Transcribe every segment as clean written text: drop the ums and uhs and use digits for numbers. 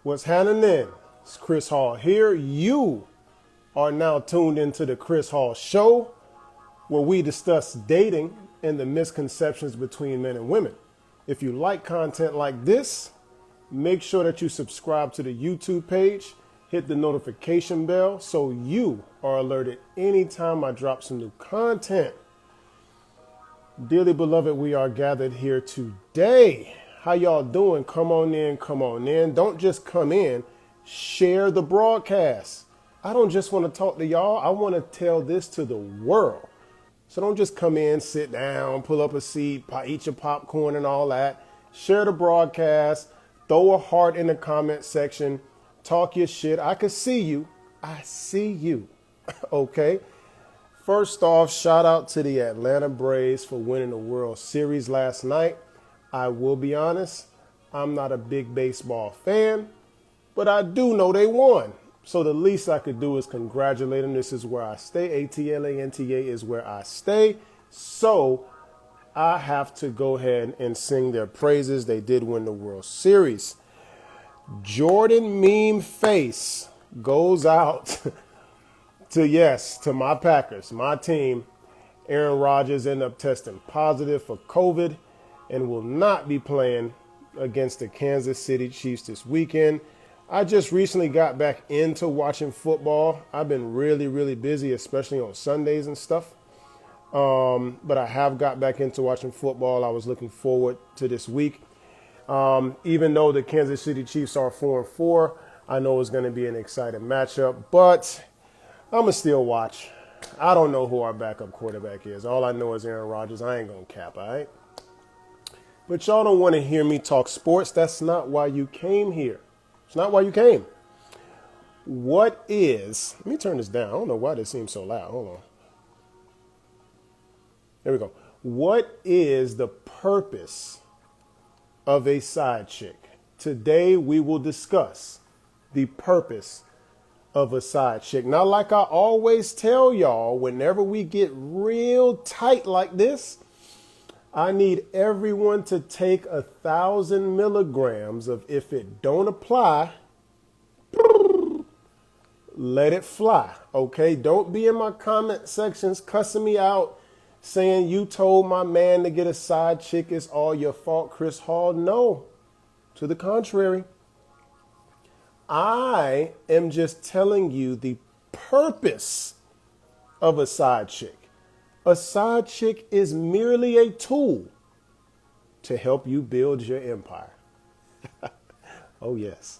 What's happening? It's Chris Hall here. You are now tuned into the Chris Hall Show, where we discuss dating and the misconceptions between men and women. If you like content like this, make sure that you subscribe to the YouTube page, hit the notification bell so you are alerted anytime I drop some new content. Dearly beloved, we are gathered here today. How y'all doing? Come on in, come on in. Don't just come in, share the broadcast. I don't just want to talk to y'all. I want to tell this to the world. So don't just come in, sit down, pull up a seat, eat your popcorn and all that. Share the broadcast, throw a heart in the comment section, talk your shit. I can see you. I see you. Okay. First off, shout out to the Atlanta Braves for winning the World Series last night. I will be honest, I'm not a big baseball fan, but I do know they won. So the least I could do is congratulate them. This is where I stay. ATLANTA is where I stay. So I have to go ahead and sing their praises. They did win the World Series. Jordan Meme Face goes out to my Packers, my team. Aaron Rodgers ended up testing positive for COVID and will not be playing against the Kansas City Chiefs this weekend. I just recently got back into watching football. I've been really, really busy, especially on Sundays and stuff. But I have got back into watching football. I was looking forward to this week. Even though the Kansas City Chiefs are 4-4, I know it's going to be an exciting matchup, but I'm going to still watch. I don't know who our backup quarterback is. All I know is Aaron Rodgers. I ain't going to cap, all right? But y'all don't want to hear me talk sports. That's not why you came here. It's not why you came. Let me turn this down. I don't know why this seems so loud. Hold on. There we go. What is the purpose of a side chick? Today we will discuss the purpose of a side chick. Now, like I always tell y'all, whenever we get real tight like this, I need everyone to take 1,000 milligrams of if it don't apply, let it fly. Okay? Don't be in my comment sections cussing me out, saying you told my man to get a side chick, it's all your fault, Chris Hall. No, to the contrary. I am just telling you the purpose of a side chick. A side chick is merely a tool to help you build your empire. Oh, yes.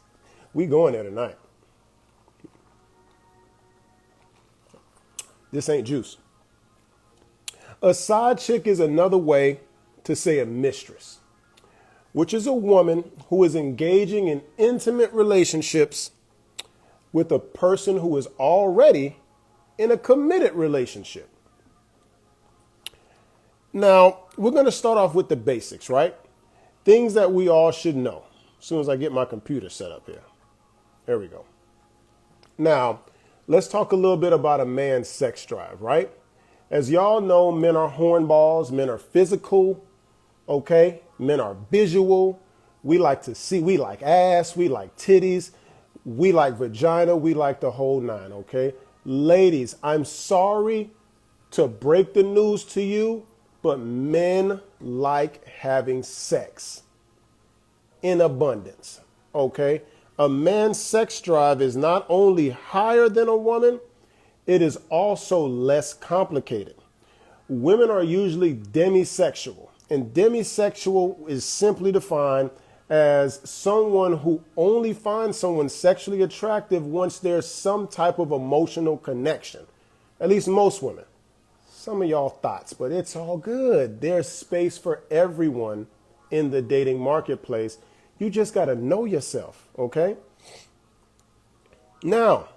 We going there tonight. This ain't juice. A side chick is another way to say a mistress, which is a woman who is engaging in intimate relationships with a person who is already in a committed relationship. Now, we're going to start off with the basics, right? Things that we all should know. As soon as I get my computer set up here. There we go. Now, let's talk a little bit about a man's sex drive, right? As y'all know, men are hornballs, men are physical, okay? Men are visual. We like to see, we like ass, we like titties, we like vagina, we like the whole nine, okay? Ladies, I'm sorry to break the news to you, but men like having sex in abundance, okay? A man's sex drive is not only higher than a woman, it is also less complicated. Women are usually demisexual, and demisexual is simply defined as someone who only finds someone sexually attractive once there's some type of emotional connection. At least most women. Some of y'all thoughts, but it's all good. There's space for everyone in the dating marketplace. You just got to know yourself, okay? Now,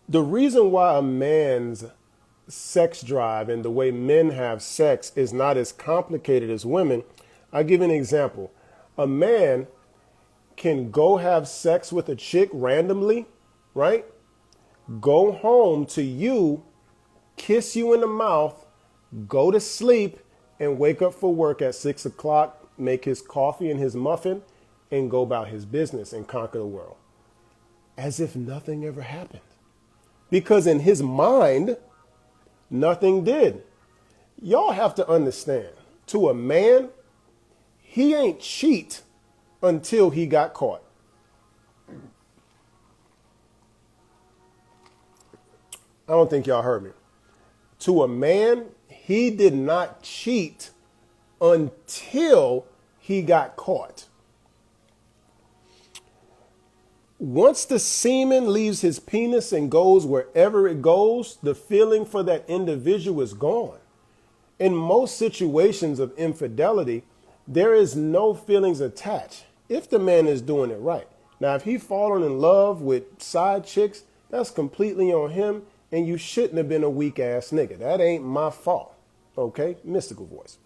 the reason why a man's sex drive and the way men have sex is not as complicated as women, I'll give you an example. A man can go have sex with a chick randomly, right? Go home to you, kiss you in the mouth, go to sleep, and wake up for work at 6 o'clock, make his coffee and his muffin, and go about his business and conquer the world as if nothing ever happened. Because in his mind, nothing did. Y'all have to understand, to a man, he ain't cheat until he got caught. I don't think y'all heard me. To a man, he did not cheat until he got caught. Once the semen leaves his penis and goes wherever it goes, the feeling for that individual is gone. In most situations of infidelity, there is no feelings attached if the man is doing it right. Now, if he's fallen in love with side chicks, that's completely on him, and you shouldn't have been a weak ass nigga. That ain't my fault. Okay? Mystical voice.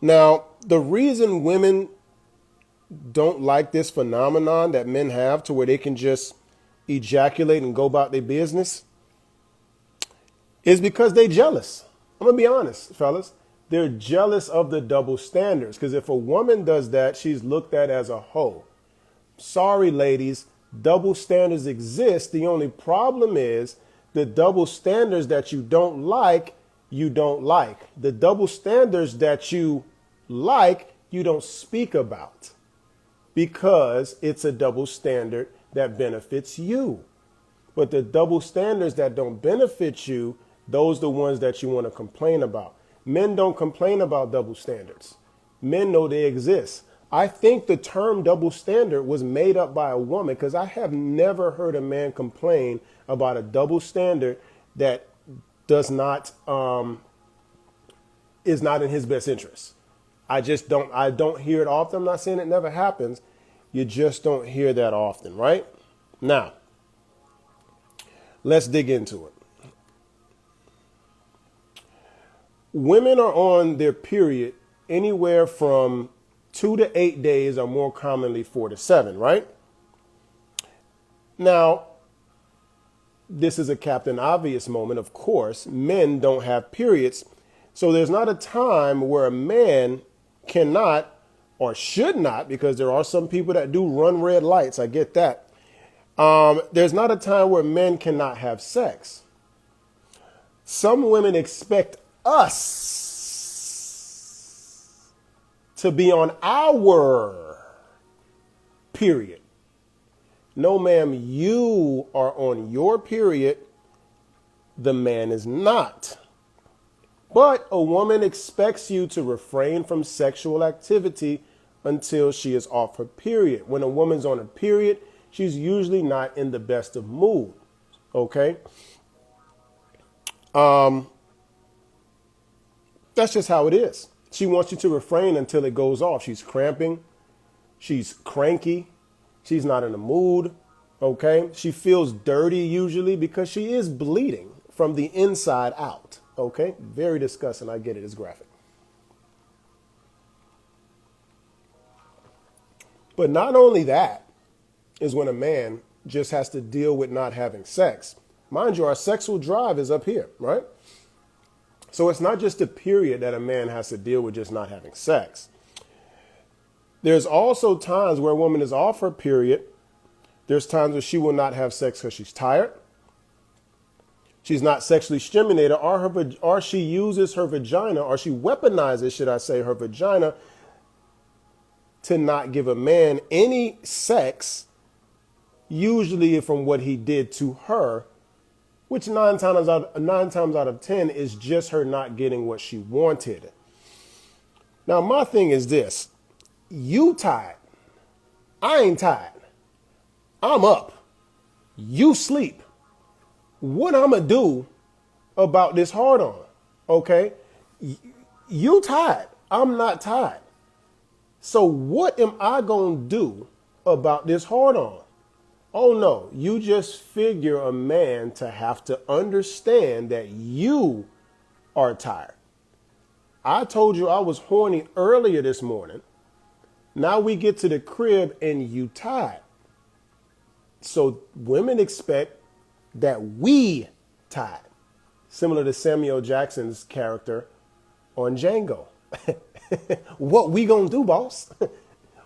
Now, the reason women don't like this phenomenon that men have to where they can just ejaculate and go about their business is because they jealous. I'm going to be honest, fellas. They're jealous of the double standards, because if a woman does that, she's looked at as a hoe. Sorry, ladies, double standards exist. The only problem is the double standards that you don't like, you don't like. The double standards that you like, you don't speak about, because it's a double standard that benefits you. But the double standards that don't benefit you, those are the ones that you want to complain about. Men don't complain about double standards. Men know they exist. I think the term double standard was made up by a woman, because I have never heard a man complain about a double standard that does not is not in his best interest. I don't hear it often. I'm not saying it never happens. You just don't hear that often, right? Now, let's dig into it. Women are on their period anywhere from 2 to 8 days, or more commonly 4 to 7, right? Now, this is a Captain Obvious moment. Of course, men don't have periods. So there's not a time where a man cannot or should not, because there are some people that do run red lights. I get that. There's not a time where men cannot have sex. Some women expect us to be on our period. No, ma'am, you are on your period. The man is not. But a woman expects you to refrain from sexual activity until she is off her period. When a woman's on a period, she's usually not in the best of mood. Okay? That's just how it is. She wants you to refrain until it goes off. She's cramping. She's cranky. She's not in the mood. Okay? She feels dirty usually because she is bleeding from the inside out. Okay? Very disgusting. I get it. It's graphic. But not only that is when a man just has to deal with not having sex. Mind you, our sexual drive is up here, right? So it's not just a period that a man has to deal with just not having sex. There's also times where a woman is off her period. There's times where she will not have sex because she's tired. She's not sexually stimulated, or she uses her vagina, or she weaponizes, should I say, her vagina to not give a man any sex, usually from what he did to her, which nine times out of 10 is just her not getting what she wanted. Now, my thing is this. You tired. I ain't tired. I'm up. You sleep. What I'm going to do about this hard on? Okay? You tired. I'm not tired. So what am I going to do about this hard on? Oh, no, you just figure a man to have to understand that you are tired. I told you I was horny earlier this morning. Now we get to the crib and you tired. So women expect that we tired. Similar to Samuel Jackson's character on Django. What we gonna do, boss?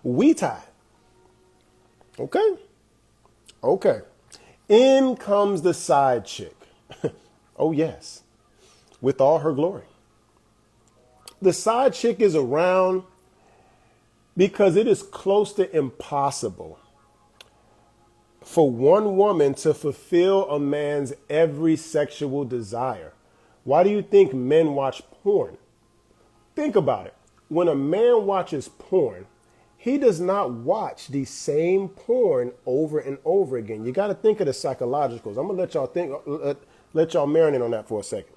We tied. Okay? Okay. In comes the side chick. Oh, yes. With all her glory. The side chick is around because it is close to impossible for one woman to fulfill a man's every sexual desire. Why do you think men watch porn? Think about it. When a man watches porn, he does not watch the same porn over and over again. You got to think of the psychologicals. I'm going to let y'all marinate on that for a second.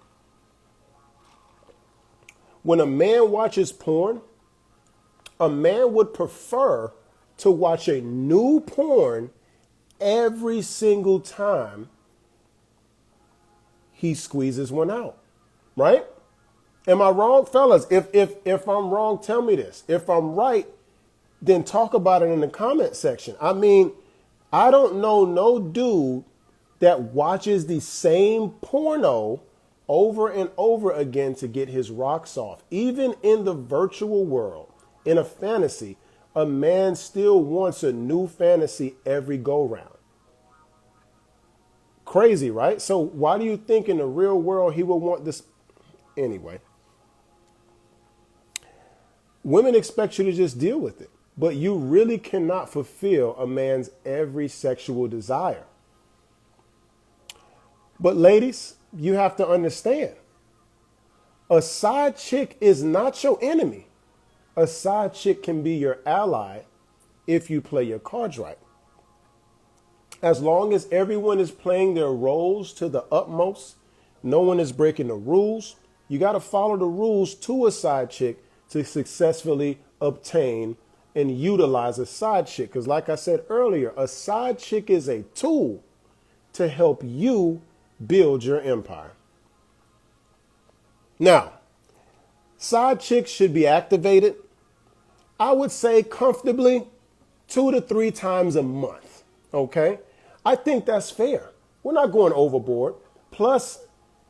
When a man watches porn, a man would prefer to watch a new porn every single time he squeezes one out, right? Am I wrong, fellas? If I'm wrong, tell me this. If I'm right, then talk about it in the comment section. I mean, I don't know no dude that watches the same porno over and over again to get his rocks off. Even in the virtual world, in a fantasy, a man still wants a new fantasy every go round. Crazy, right? So why do you think in the real world he would want this? Anyway, women expect you to just deal with it, but you really cannot fulfill a man's every sexual desire. But ladies, you have to understand, a side chick is not your enemy. A side chick can be your ally if you play your cards right. As long as everyone is playing their roles to the utmost, no one is breaking the rules. You got to follow the rules to a side chick to successfully obtain and utilize a side chick. Because like I said earlier, a side chick is a tool to help you build your empire. Now, side chicks should be activated, I would say comfortably 2 to 3 times a month. Okay? I think that's fair. We're not going overboard. Plus,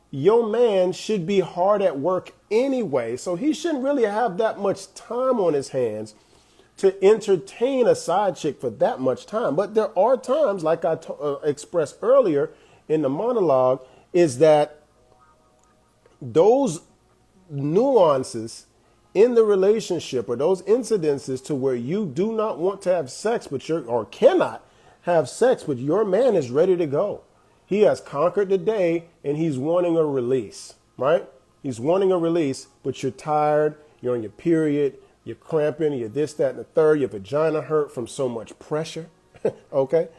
your man should be hard at work anyway, so he shouldn't really have that much time on his hands to entertain a side chick for that much time. But there are times, like I expressed earlier in the monologue, is that those nuances in the relationship or those incidences to where you do not want to have sex, or cannot have sex, but your man is ready to go. He has conquered the day and he's wanting a release, right? He's wanting a release, but you're tired, you're on your period, you're cramping, you're this, that, and the third, your vagina hurt from so much pressure, okay?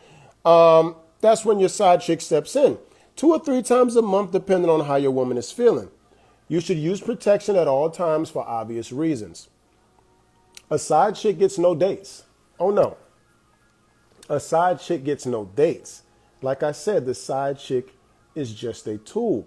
That's when your side chick steps in. 2 or 3 times a month, depending on how your woman is feeling. You should use protection at all times for obvious reasons. A side chick gets no dates. Oh no. A side chick gets no dates. Like I said, the side chick is just a tool.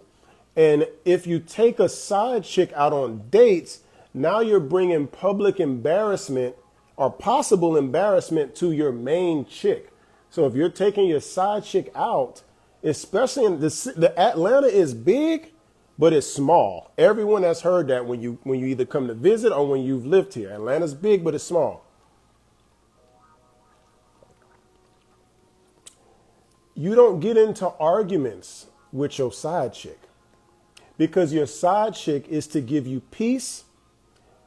And if you take a side chick out on dates, now you're bringing public embarrassment or possible embarrassment to your main chick. So if you're taking your side chick out, especially in the Atlanta is big, but it's small. Everyone has heard that when you either come to visit or when you've lived here. Atlanta's big, but it's small. You don't get into arguments with your side chick because your side chick is to give you peace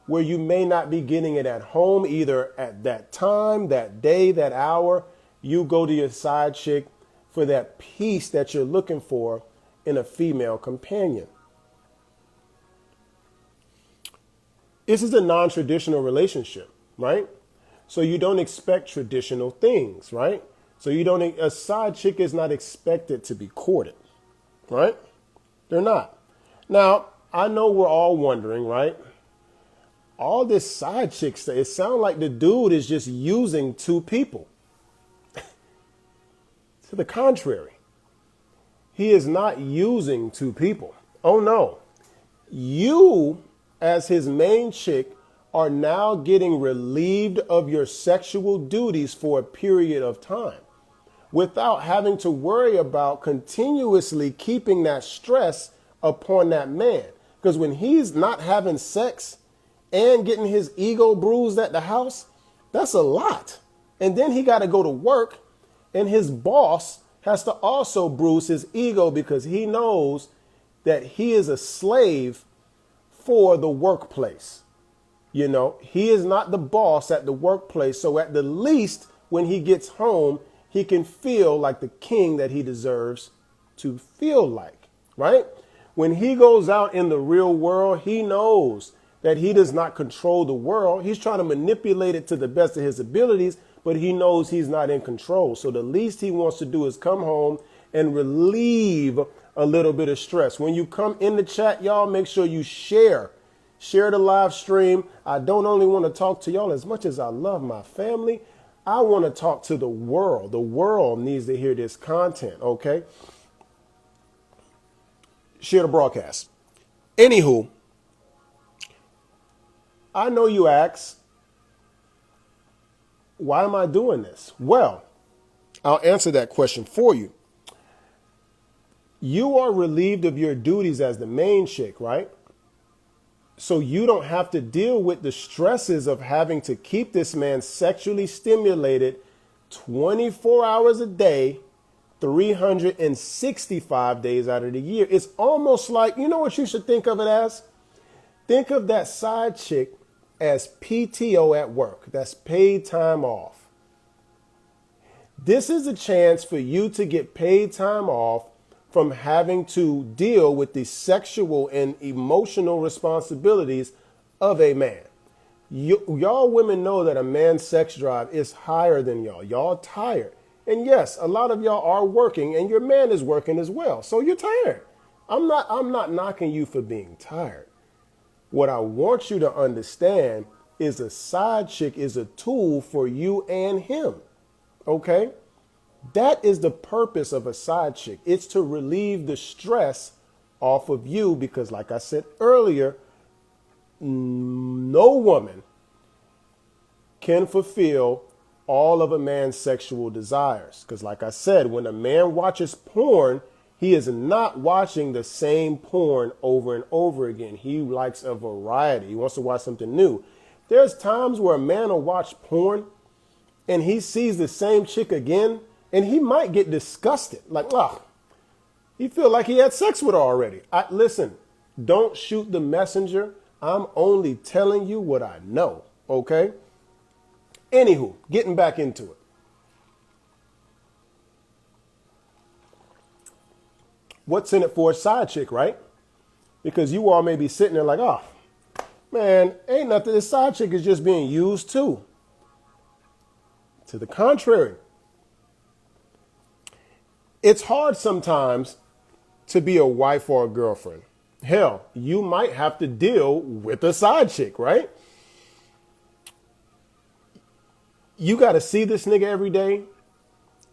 where you may not be getting it at home, either at that time, that day, that hour. You go to your side chick for that peace that you're looking for in a female companion. This is a non-traditional relationship, right? So you don't expect traditional things, right? So a side chick is not expected to be courted, right? They're not. Now, I know we're all wondering, right? All this side chick stuff, it sounds like the dude is just using 2 people. To the contrary, he is not using 2 people. Oh no. You, as his main chick, are now getting relieved of your sexual duties for a period of time without having to worry about continuously keeping that stress upon that man. Because when he's not having sex and getting his ego bruised at the house, That's a lot. And then he got to go to work, and his boss has to also bruise his ego because he knows that he is a slave for the workplace. You know, he is not the boss at the workplace. So at the least, when he gets home, he can feel like the king that he deserves to feel like, right? When he goes out in the real world, he knows that he does not control the world. He's trying to manipulate it to the best of his abilities, but he knows he's not in control. So the least he wants to do is come home and relieve a little bit of stress. When you come in the chat, y'all, make sure you share the live stream. I don't only want to talk to y'all as much as I love my family. I want to talk to the world. The world needs to hear this content, okay? Share the broadcast. Anywho, I know you ask, why am I doing this? Well, I'll answer that question for you. You are relieved of your duties as the main chick, right? So you don't have to deal with the stresses of having to keep this man sexually stimulated 24 hours a day, 365 days out of the year. It's almost like, you know what you should think of it as? Think of that side chick as PTO at work. That's paid time off. This is a chance for you to get paid time off from having to deal with the sexual and emotional responsibilities of a man. Y'all women know that a man's sex drive is higher than y'all. Y'all tired. And yes, a lot of y'all are working and your man is working as well. So you're tired. I'm not knocking you for being tired. What I want you to understand is a side chick is a tool for you and him. Okay? That is the purpose of a side chick. It's to relieve the stress off of you because, like I said earlier, no woman can fulfill all of a man's sexual desires. Because, like I said, when a man watches porn, he is not watching the same porn over and over again. He likes a variety. He wants to watch something new. There's times where a man will watch porn and he sees the same chick again, and he might get disgusted. Like, he feel like he had sex with her already. Listen, don't shoot the messenger. I'm only telling you what I know, okay? Anywho, getting back into it. What's in it for a side chick, right? Because you all may be sitting there like, oh, man, ain't nothing. This side chick is just being used too. To the contrary. It's hard sometimes to be a wife or a girlfriend. Hell, you might have to deal with a side chick, right? You got to see this nigga every day.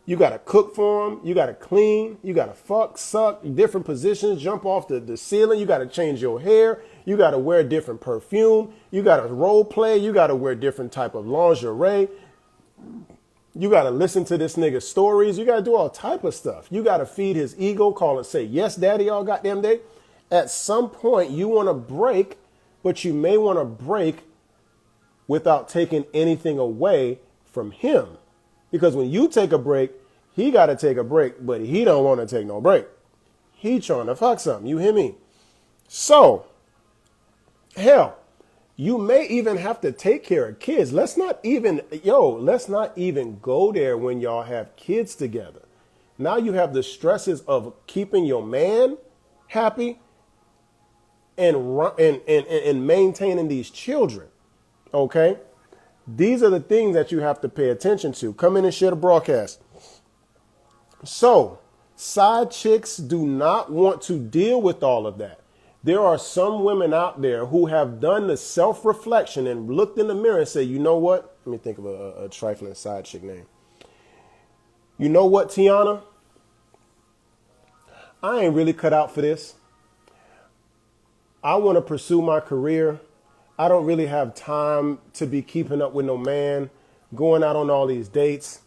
You got to cook for him. You got to clean. You got to fuck, suck, different positions, jump off the ceiling. You got to change your hair. You got to wear different perfume. You got to role play. You got to wear different type of lingerie. You got to listen to this nigga's stories. You got to do all type of stuff. You got to feed his ego, call and say, yes, daddy, all goddamn day. At some point, you want to break, but you may want to break without taking anything away from him. Because when you take a break, he got to take a break, but he don't want to take no break. He trying to fuck something. You hear me? So, hell, you may even have to take care of kids. Let's not even go there when y'all have kids together. Now you have the stresses of keeping your man happy and maintaining these children. Okay? These are the things that you have to pay attention to. Come in and share the broadcast. So, side chicks do not want to deal with all of that. There are some women out there who have done the self-reflection and looked in the mirror and said, you know what? Let me think of a trifling side chick name. You know what, Tiana? I ain't really cut out for this. I want to pursue my career. I don't really have time to be keeping up with no man, going out on all these dates.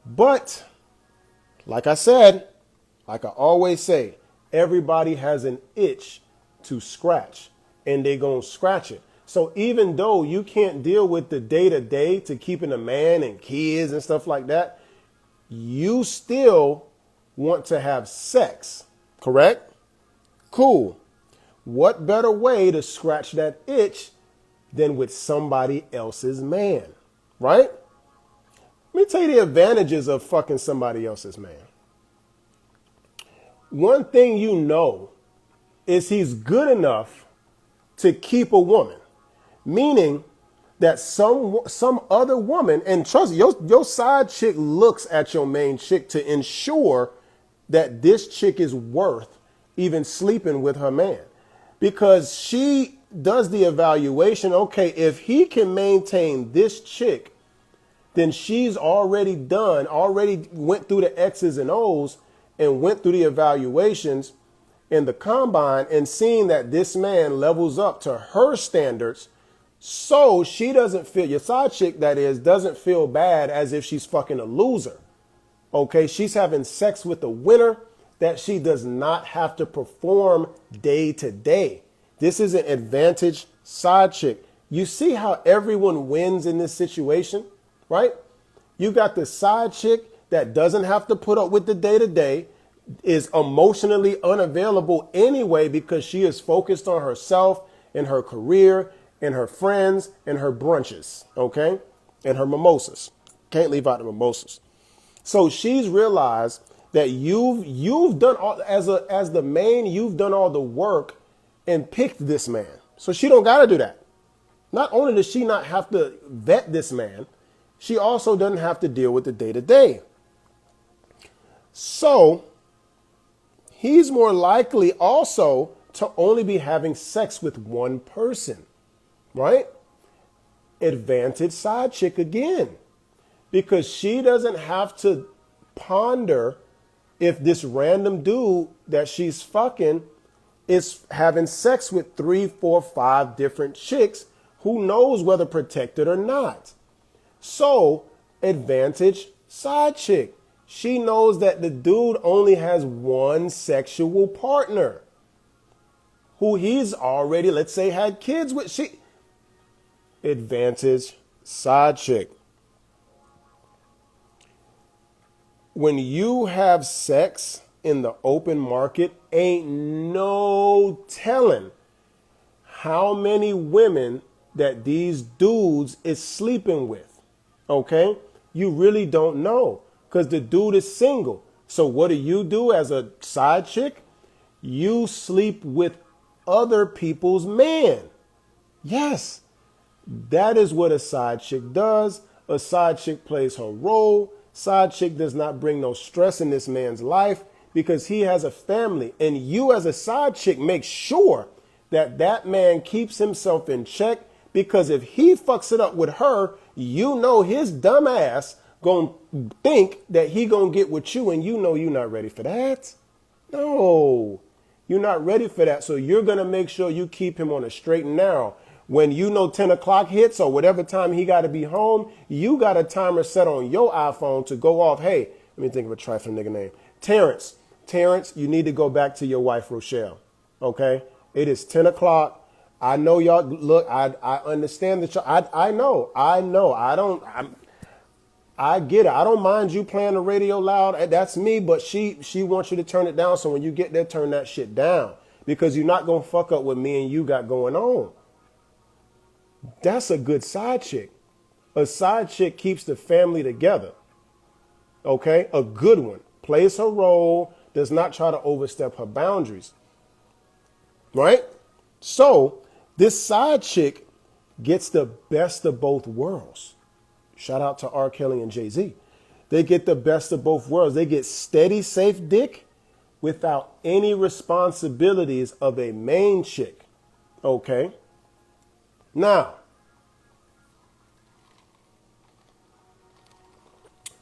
But, like I said, like I always say, everybody has an itch to scratch, and they gonna scratch it. So even though you can't deal with the day to day to keeping a man and kids and stuff like that, you still want to have sex, correct? Cool. What better way to scratch that itch than with somebody else's man, right? Let me tell you the advantages of fucking somebody else's man. One thing you know is he's good enough to keep a woman, meaning that some other woman, and trust me, your side chick looks at your main chick to ensure that this chick is worth even sleeping with her man, because she does the evaluation. Okay, if he can maintain this chick, then she's already went through the X's and O's and went through the evaluations in the combine and seeing that this man levels up to her standards. So she doesn't feel, your side chick that is, doesn't feel bad as if she's fucking a loser. Okay, she's having sex with a winner that she does not have to perform day to day. This is an advantage side chick. You see how everyone wins in this situation, right? You got the side chick that doesn't have to put up with the day to day, is emotionally unavailable anyway because she is focused on herself and her career and her friends and her brunches, okay? And her mimosas. Can't leave out the mimosas. So she's realized that you've done all, as the main, you've done all the work and picked this man. So she don't got to do that. Not only does she not have to vet this man, she also doesn't have to deal with the day to day. So he's more likely also to only be having sex with one person, right? Advantage side chick again, because she doesn't have to ponder if this random dude that she's fucking is having sex with 3, 4, 5 different chicks who knows whether protected or not. So advantage side chick. She knows that the dude only has one sexual partner who he's already, let's say, had kids with. Advantage side chick. When you have sex in the open market, ain't no telling how many women that these dudes is sleeping with. Okay? You really don't know. Because the dude is single. So what do as a side chick? You sleep with other people's man. Yes, that is what a side chick does. A side chick plays her role. Side chick does not bring no stress in this man's life because he has a family. And you as a side chick make sure that that man keeps himself in check, because if he fucks it up with her, you know his dumb ass gonna think that he gonna get with you, and you know you're not ready for that. No, you're not ready for that. So you're gonna make sure you keep him on a straight and narrow. When you know 10 o'clock hits or whatever time he got to be home, you got a timer set on your iPhone to go off. Hey, let me think of a trifling nigga name. Terrence, you need to go back to your wife, Rochelle. Okay? It is 10 o'clock. I know y'all, look, I understand that I know. I get it. I don't mind you playing the radio loud. That's me, but she wants you to turn it down. So when you get there, turn that shit down, because you're not going to fuck up what me and you got going on. That's a good side chick. A side chick keeps the family together. Okay? A good one. Plays her role, does not try to overstep her boundaries. Right? So this side chick gets the best of both worlds. Shout out to R. Kelly and Jay-Z. They get the best of both worlds. They get steady, safe dick without any responsibilities of a main chick. Okay? Now,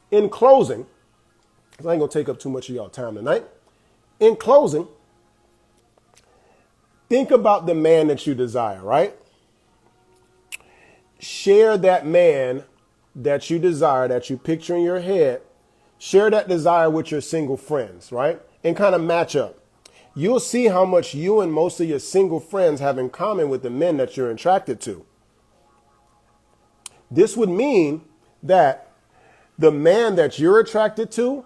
in closing, because I ain't going to take up too much of y'all time tonight. In closing, think about the man that you desire, right? Share that man that you desire, that you picture in your head. Share that desire with your single friends, right? And kind of match up. you'll see how much you and most of your single friends have in common with the men that you're attracted to. This would mean that the man that you're attracted to,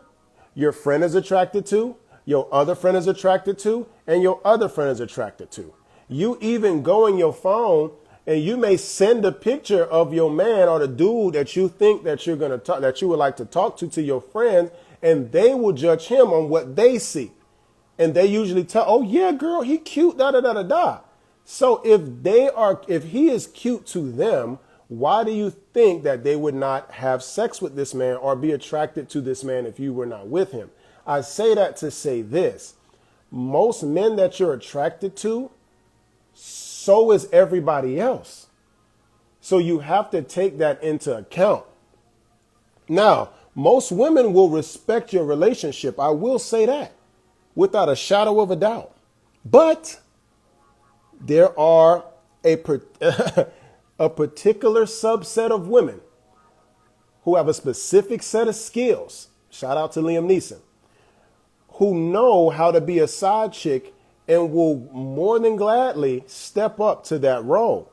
your friend is attracted to, your other friend is attracted to, and your other friend is attracted to. You even go in your phone and you may send a picture of your man or the dude that you think that you're going to talk, that you would like to talk to your friends, and they will judge him on what they see. And they usually tell, oh yeah, girl, he cute, da da da da da. So if he is cute to them, why do you think that they would not have sex with this man or be attracted to this man if you were not with him? I say that to say this. Most men that you're attracted to, so is everybody else. So you have to take that into account. Now, most women will respect your relationship. I will say that without a shadow of a doubt. But there are a particular subset of women who have a specific set of skills. Shout out to Liam Neeson, who know how to be a side chick and will more than gladly step up to that role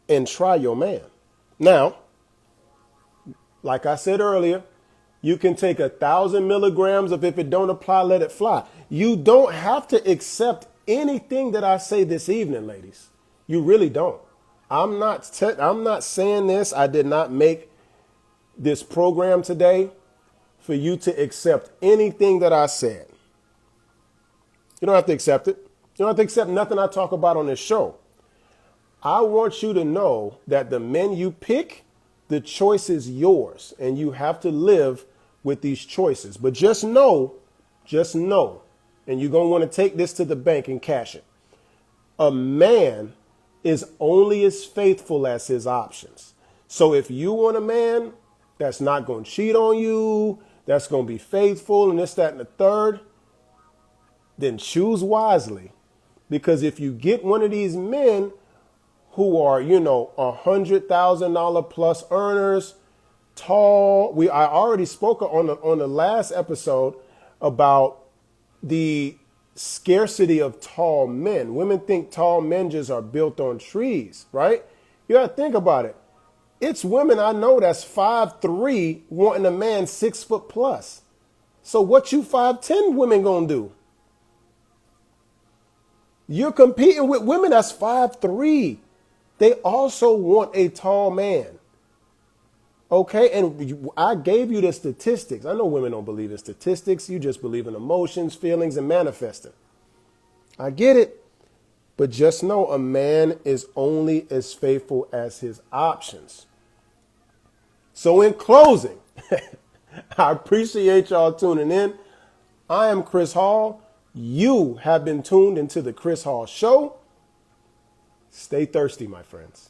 and try your man. Now, like I said earlier, you can take 1,000 milligrams of if it don't apply, let it fly. You don't have to accept anything that I say this evening, ladies. You really don't. I'm not saying this. I did not make this program today for you to accept anything that I said. You don't have to accept it. You don't have to accept nothing I talk about on this show. I want you to know that the men you pick, the choice is yours, and you have to live with these choices. But just know, and you're going to want to take this to the bank and cash it. A man is only as faithful as his options. So if you want a man that's not going to cheat on you, that's going to be faithful and this, that, and the third, then choose wisely. Because if you get one of these men who are, $100,000 plus earners, tall, I already spoke on the last episode about the scarcity of tall men. Women think tall men just are built on trees, right? You got to think about it. It's women I know that's 5'3" wanting a man 6 foot plus. So what you 5'10" women gonna do? You're competing with women that's 5'3". They also want a tall man. Okay, and I gave you the statistics. I know women don't believe in statistics. You just believe in emotions, feelings, and manifesting. I get it. But just know a man is only as faithful as his options. So in closing, I appreciate y'all tuning in. I am Chris Hall. You have been tuned into the Chris Hall Show. Stay thirsty, my friends.